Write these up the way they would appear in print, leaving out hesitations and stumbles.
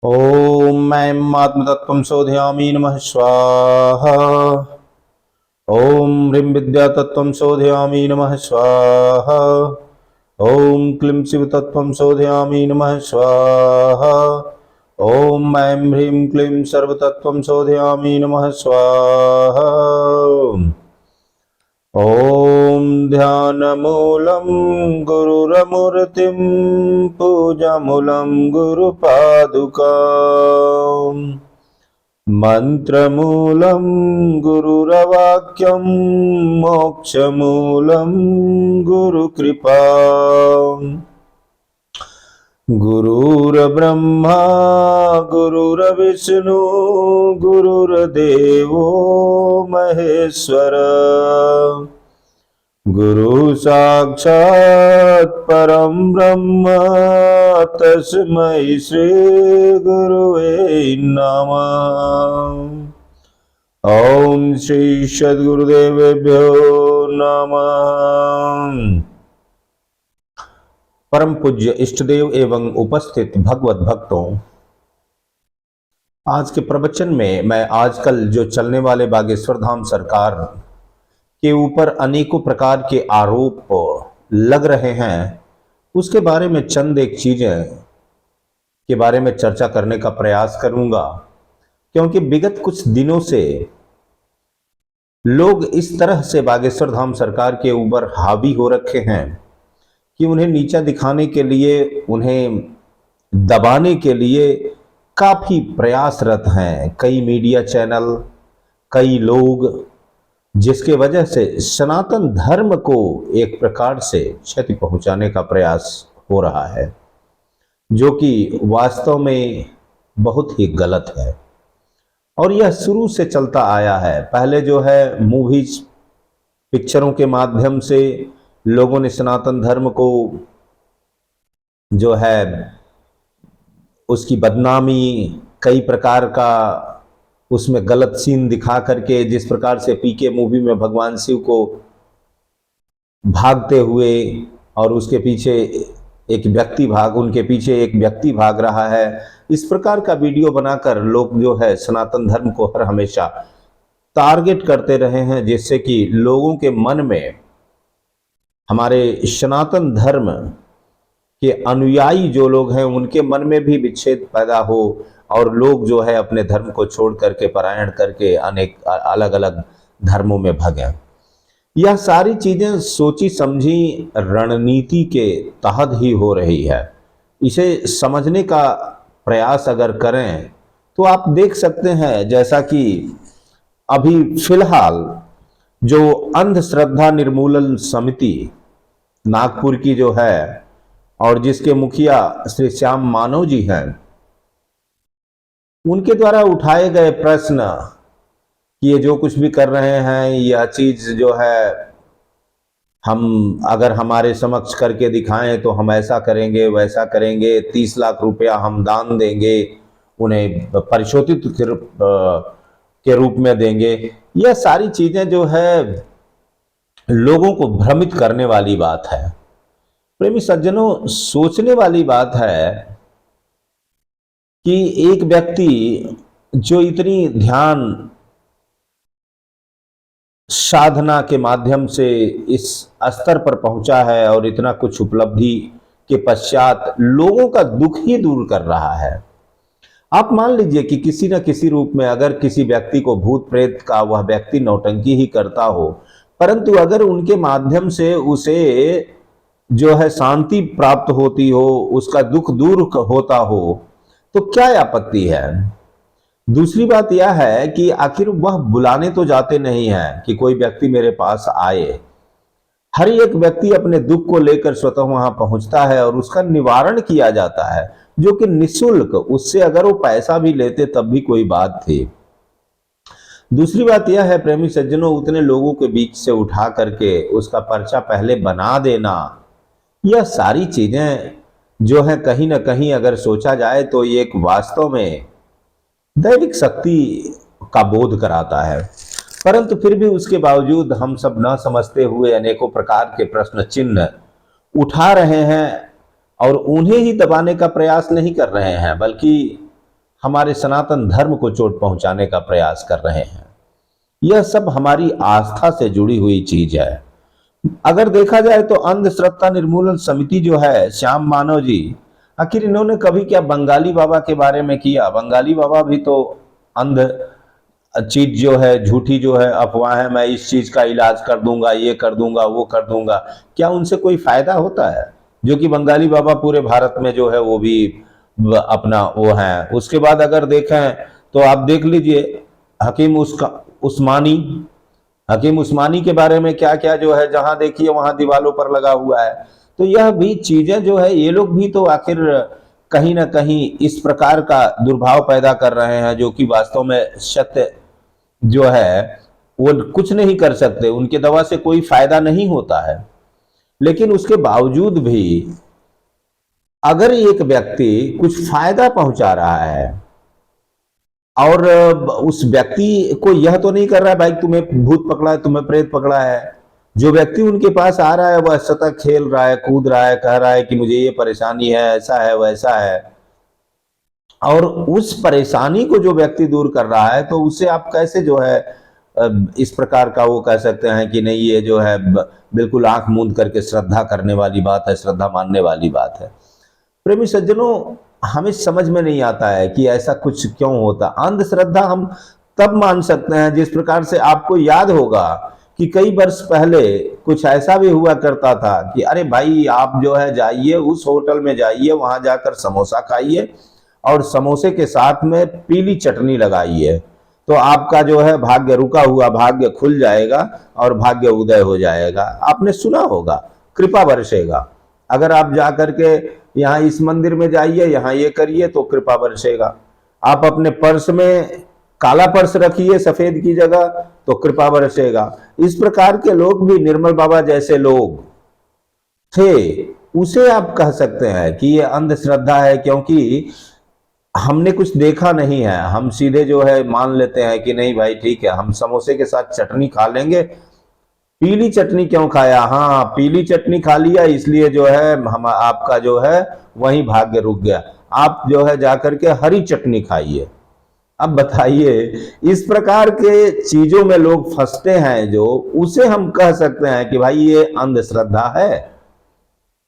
ओम ऐं आत्मतत्त्वं शोधयामि नमः स्वाहा। ओम ह्रीं विद्यातत्त्वं शोधयामि नमः स्वाहा। ओम क्लीं शिवतत्त्वं शोधयामि नमः स्वाहा। ओम ऐं ह्रीं क्लीं सर्वतत्त्वं शोधयामि नमः स्वाहा। ओम ध्यानमूलं गुरुरमूर्तिं पूजामूलं गुरुपादुकाम् मंत्रमूलं गुरुरवाक्यं मोक्षमूलं गुरुकृपा। गुरुर्ब्रह्मा गुरुर्विष्णु गुरुर्देवो महेश्वर गुरु साक्षात् परम ब्रह्म तस्मै श्री गुरुवे नमः। ओम श्री सद्गुरुदेवेभ्यो नमः। परम पूज्य इष्टदेव एवं उपस्थित भगवत भक्तों, आज के प्रवचन में मैं आजकल जो चलने वाले बागेश्वर धाम सरकार के ऊपर अनेकों प्रकार के आरोप लग रहे हैं, उसके बारे में चंद एक चीजें के बारे में चर्चा करने का प्रयास करूंगा। क्योंकि विगत कुछ दिनों से लोग इस तरह से बागेश्वर धाम सरकार के ऊपर हावी हो रखे हैं कि उन्हें नीचा दिखाने के लिए, उन्हें दबाने के लिए काफी प्रयासरत हैं कई मीडिया चैनल, कई लोग, जिसके वजह से सनातन धर्म को एक प्रकार से क्षति पहुंचाने का प्रयास हो रहा है, जो कि वास्तव में बहुत ही गलत है। और यह शुरू से चलता आया है। पहले जो है मूवीज, पिक्चरों के माध्यम से लोगों ने सनातन धर्म को जो है उसकी बदनामी, कई प्रकार का उसमें गलत सीन दिखा करके, जिस प्रकार से पीके मूवी में भगवान शिव को भागते हुए और उसके पीछे एक व्यक्ति उनके पीछे एक व्यक्ति भाग रहा है, इस प्रकार का वीडियो बनाकर लोग जो है सनातन धर्म को हर हमेशा टारगेट करते रहे हैं, जिससे कि लोगों के मन में, हमारे सनातन धर्म के अनुयायी जो लोग हैं, उनके मन में भी विच्छेद पैदा हो और लोग जो है अपने धर्म को छोड़ करके, पलायन करके अनेक अलग अलग धर्मों में भगें। यह सारी चीजें सोची समझी रणनीति के तहत ही हो रही है। इसे समझने का प्रयास अगर करें तो आप देख सकते हैं, जैसा कि अभी फिलहाल जो अंधश्रद्धा निर्मूलन समिति नागपुर की जो है, और जिसके मुखिया श्री श्याम मानव जी हैं, उनके द्वारा उठाए गए प्रश्न कि ये जो कुछ भी कर रहे हैं, यह चीज जो है हम अगर हमारे समक्ष करके दिखाएं तो हम ऐसा करेंगे, वैसा करेंगे, 30 लाख रुपया हम दान देंगे, उन्हें परिशोधित के रूप में देंगे। यह सारी चीजें जो है लोगों को भ्रमित करने वाली बात है। प्रेमी सज्जनों, सोचने वाली बात है कि एक व्यक्ति जो इतनी ध्यान साधना के माध्यम से इस स्तर पर पहुंचा है और इतना कुछ उपलब्धि के पश्चात लोगों का दुख ही दूर कर रहा है। आप मान लीजिए कि किसी न किसी रूप में अगर किसी व्यक्ति को भूत प्रेत का वह व्यक्ति नौटंकी ही करता हो, परंतु अगर उनके माध्यम से उसे जो है शांति प्राप्त होती हो, उसका दुख दूर होता हो, तो क्या आपत्ति है। दूसरी बात यह है कि आखिर वह बुलाने तो जाते नहीं हैं कि कोई व्यक्ति मेरे पास आए। हर एक व्यक्ति अपने दुख को लेकर स्वतः वहां पहुंचता है और उसका निवारण किया जाता है, जो कि निःशुल्क। उससे अगर वो पैसा भी लेते तब भी कोई बात थी। दूसरी बात यह है प्रेमी सज्जनों, उतने लोगों के बीच से उठा करके उसका पर्चा पहले बना देना, यह सारी चीजें जो है कहीं ना कहीं अगर सोचा जाए तो ये एक वास्तव में दैविक शक्ति का बोध कराता है। परंतु फिर भी उसके बावजूद हम सब न समझते हुए अनेकों प्रकार के प्रश्न चिन्ह उठा रहे हैं और उन्हें ही दबाने का प्रयास नहीं कर रहे हैं, बल्कि हमारे सनातन धर्म को चोट पहुंचाने का प्रयास कर रहे हैं। यह सब हमारी आस्था से जुड़ी हुई चीज है। अगर देखा जाए तो अंधश्रद्धा निर्मूलन समिति जो है, श्याम मानव जी, आखिर इन्होंने कभी क्या बंगाली बाबा के बारे में किया? बंगाली बाबा भी तो अंध चीज जो है, झूठी जो है, अफवाह है, मैं इस चीज का इलाज कर दूंगा, ये कर दूंगा, वो कर दूंगा, क्या उनसे कोई फायदा होता है? जो कि बंगाली बाबा पूरे भारत में जो है वो भी अपना वो है। उसके बाद अगर देखें तो आप देख लीजिए हकीम उस्मानी के बारे में क्या क्या जो है, जहां देखिए वहां दीवालों पर लगा हुआ है। तो यह भी चीजें जो है, ये लोग भी तो आखिर कहीं ना कहीं इस प्रकार का दुर्भाव पैदा कर रहे हैं, जो कि वास्तव में सत्य जो है वो कुछ नहीं कर सकते, उनके दवा से कोई फायदा नहीं होता है। लेकिन उसके बावजूद भी अगर एक व्यक्ति कुछ फायदा पहुंचा रहा है और उस व्यक्ति को यह तो नहीं कर रहा है भाई तुम्हें भूत पकड़ा है, तुम्हें प्रेत पकड़ा है, जो व्यक्ति उनके पास आ रहा है वह सतत खेल रहा है, कूद रहा है, कह रहा है कि मुझे ये परेशानी है, ऐसा है, वैसा है, और उस परेशानी को जो व्यक्ति दूर कर रहा है, तो उसे आप कैसे जो है इस प्रकार का वो कह सकते हैं कि नहीं, ये जो है बिल्कुल आंख मूंद करके श्रद्धा करने वाली बात है, श्रद्धा मानने वाली बात है। प्रेमी सज्जनों, हमें समझ में नहीं आता है कि ऐसा कुछ क्यों होता। अंधश्रद्धा हम तब मान सकते हैं जिस प्रकार से आपको याद होगा कि कई वर्ष पहले कुछ ऐसा भी हुआ करता था कि अरे भाई आप जो है जाइए उस होटल में, जाइए वहां जाकर समोसा खाइए और समोसे के साथ में पीली चटनी लगाइए, तो आपका जो है भाग्य, रुका हुआ भाग्य खुल जाएगा और भाग्य उदय हो जाएगा। आपने सुना होगा, कृपा बरसेगा। अगर आप जाकर के यहाँ इस मंदिर में जाइए, यहाँ ये करिए तो कृपा बरसेगा। आप अपने पर्स में काला पर्स रखिए सफेद की जगह तो कृपा बरसेगा। इस प्रकार के लोग भी, निर्मल बाबा जैसे लोग थे, उसे आप कह सकते हैं कि ये अंधश्रद्धा है, क्योंकि हमने कुछ देखा नहीं है। हम सीधे जो है मान लेते हैं कि नहीं भाई ठीक है, हम समोसे के साथ चटनी खा लेंगे। पीली चटनी क्यों खाया? हाँ, पीली चटनी खा लिया इसलिए जो है हम आपका जो है वही भाग्य रुक गया। आप जो है जाकर के हरी चटनी खाइए। अब बताइए, इस प्रकार के चीजों में लोग फंसते हैं, जो उसे हम कह सकते हैं कि भाई ये अंधश्रद्धा है,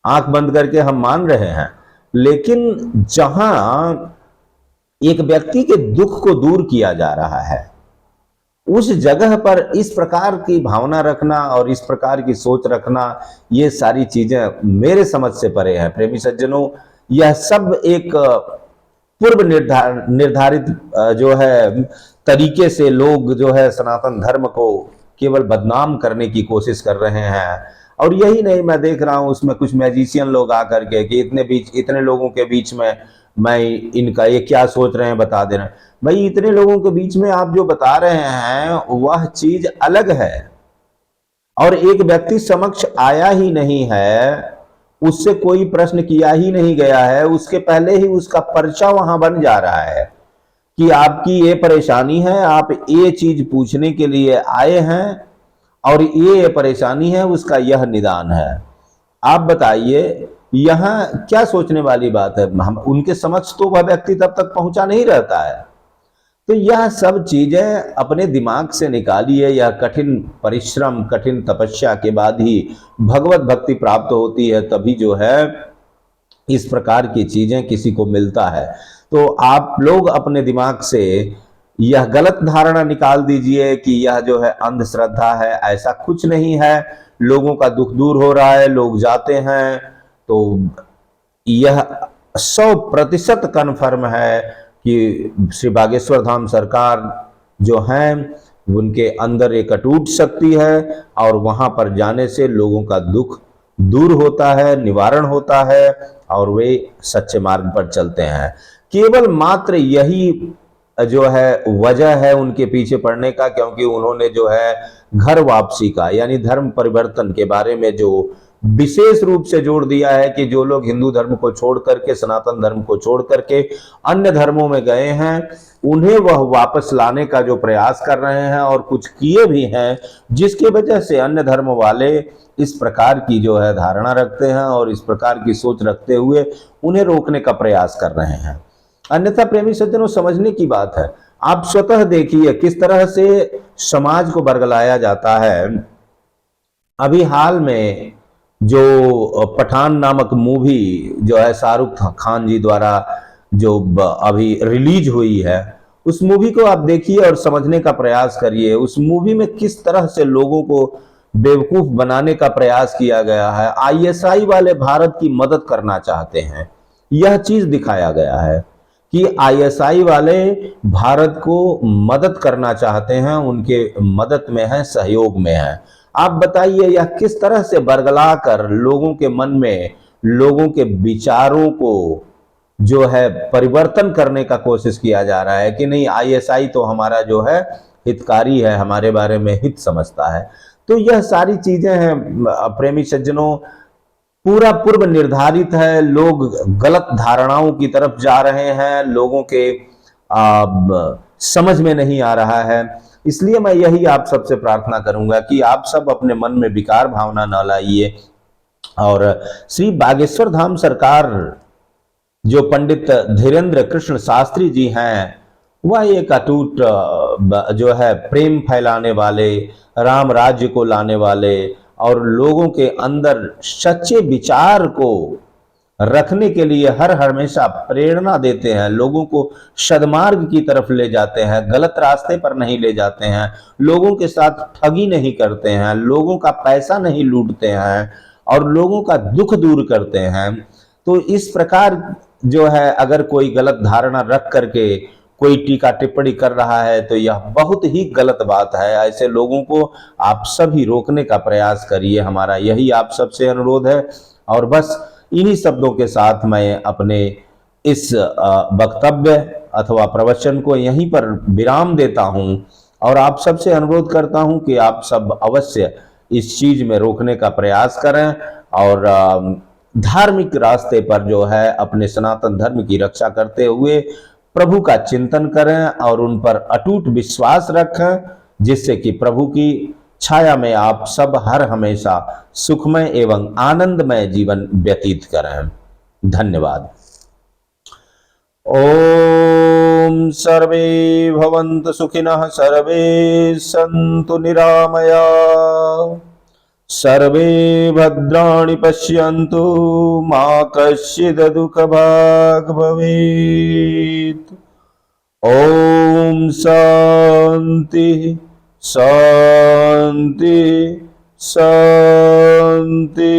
आंख बंद करके हम मान रहे हैं। लेकिन जहां एक व्यक्ति के दुख को दूर किया जा रहा है, उस जगह पर इस प्रकार की भावना रखना और इस प्रकार की सोच रखना, ये सारी चीजें मेरे समझ से परे हैं। प्रेमी सज्जनों, यह सब एक पूर्व निर्धारित जो है तरीके से लोग जो है सनातन धर्म को केवल बदनाम करने की कोशिश कर रहे हैं। और यही नहीं, मैं देख रहा हूं उसमें कुछ मैजिशियन लोग आकर के कि इतने लोगों के बीच में मैं इनका ये क्या सोच रहे हैं बता दे रहे हैं। भाई इतने लोगों के बीच में आप जो बता रहे हैं वह चीज अलग है, और एक व्यक्ति समक्ष आया ही नहीं है, उससे कोई प्रश्न किया ही नहीं गया है, उसके पहले ही उसका पर्चा वहां बन जा रहा है कि आपकी ये परेशानी है, आप ये चीज पूछने के लिए आए हैं और ये परेशानी है, उसका यह निदान है। आप बताइए यहां क्या सोचने वाली बात है? हम उनके समक्ष तो वह व्यक्ति तब तक पहुंचा नहीं रहता है। तो यह सब चीजें अपने दिमाग से निकालिए। यह कठिन परिश्रम, कठिन तपस्या के बाद ही भगवत भक्ति प्राप्त होती है, तभी जो है इस प्रकार की चीजें किसी को मिलता है। तो आप लोग अपने दिमाग से यह गलत धारणा निकाल दीजिए कि यह जो है अंधश्रद्धा है। ऐसा कुछ नहीं है। लोगों का दुख दूर हो रहा है, लोग जाते हैं, तो यह 100% कन्फर्म है कि श्री बागेश्वर धाम सरकार जो है उनके अंदर एक अटूट शक्ति है, और वहां पर जाने से लोगों का दुख दूर होता है, निवारण होता है, और वे सच्चे मार्ग पर चलते हैं। केवल मात्र यही जो है वजह है उनके पीछे पड़ने का, क्योंकि उन्होंने जो है घर वापसी का यानी धर्म परिवर्तन के बारे में जो विशेष रूप से जोर दिया है कि जो लोग हिंदू धर्म को छोड़ करके, सनातन धर्म को छोड़ करके अन्य धर्मों में गए हैं, उन्हें वह वापस लाने का जो प्रयास कर रहे हैं और कुछ किए भी हैं, जिसकी वजह से अन्य धर्म वाले इस प्रकार की जो है धारणा रखते हैं और इस प्रकार की सोच रखते हुए उन्हें रोकने का प्रयास कर रहे हैं। अन्यथा प्रेमी सज्जनों, समझने की बात है, आप स्वतः देखिए किस तरह से समाज को बरगलाया जाता है। अभी हाल में जो पठान नामक मूवी जो है शाहरुख खान जी द्वारा जो अभी रिलीज हुई है, उस मूवी को आप देखिए और समझने का प्रयास करिए। उस मूवी में किस तरह से लोगों को बेवकूफ बनाने का प्रयास किया गया है। आईएसआई वाले भारत की मदद करना चाहते हैं, यह चीज दिखाया गया है कि आईएसआई वाले भारत को मदद करना चाहते हैं, उनके मदद में है, सहयोग में है। आप बताइए यह किस तरह से बरगला कर लोगों के मन में, लोगों के विचारों को जो है परिवर्तन करने का कोशिश किया जा रहा है कि नहीं, आईएसआई तो हमारा जो है हितकारी है, हमारे बारे में हित समझता है। तो यह सारी चीजें हैं प्रेमी सज्जनों, पूरा पूर्व निर्धारित है। लोग गलत धारणाओं की तरफ जा रहे हैं, लोगों के समझ में नहीं आ रहा है। इसलिए मैं यही आप सबसे प्रार्थना करूंगा कि आप सब अपने मन में विकार भावना न लाइए और श्री बागेश्वर धाम सरकार जो पंडित धीरेन्द्र कृष्ण शास्त्री जी हैं, वह एक अटूट जो है प्रेम फैलाने वाले, राम राज्य को लाने वाले और लोगों के अंदर सच्चे विचार को रखने के लिए हर हमेशा प्रेरणा देते हैं, लोगों को सद्मार्ग की तरफ ले जाते हैं, गलत रास्ते पर नहीं ले जाते हैं, लोगों के साथ ठगी नहीं करते हैं, लोगों का पैसा नहीं लूटते हैं और लोगों का दुख दूर करते हैं। तो इस प्रकार जो है अगर कोई गलत धारणा रख करके कोई टीका टिप्पणी कर रहा है तो यह बहुत ही गलत बात है। ऐसे लोगों को आप सभी रोकने का प्रयास करिए, हमारा यही आप सबसे अनुरोध है। और बस इन्हीं शब्दों के साथ मैं अपने इस वक्तव्य अथवा प्रवचन को यहीं पर विराम देता हूं और आप सबसे अनुरोध करता हूं कि आप सब अवश्य इस चीज में रोकने का प्रयास करें और धार्मिक रास्ते पर जो है अपने सनातन धर्म की रक्षा करते हुए प्रभु का चिंतन करें और उन पर अटूट विश्वास रखें, जिससे कि प्रभु की छाया में आप सब हर हमेशा सुखमय एवं आनंदमय जीवन व्यतीत करें। धन्यवाद। ओम सर्वे भवन्तु सुखिनः, सर्वे सन्तु निरामया, सर्वे भद्राणि पश्यन्तु, मा कश्चित् दुःखभाग् भवेत्। ओम शांति शांति शांति।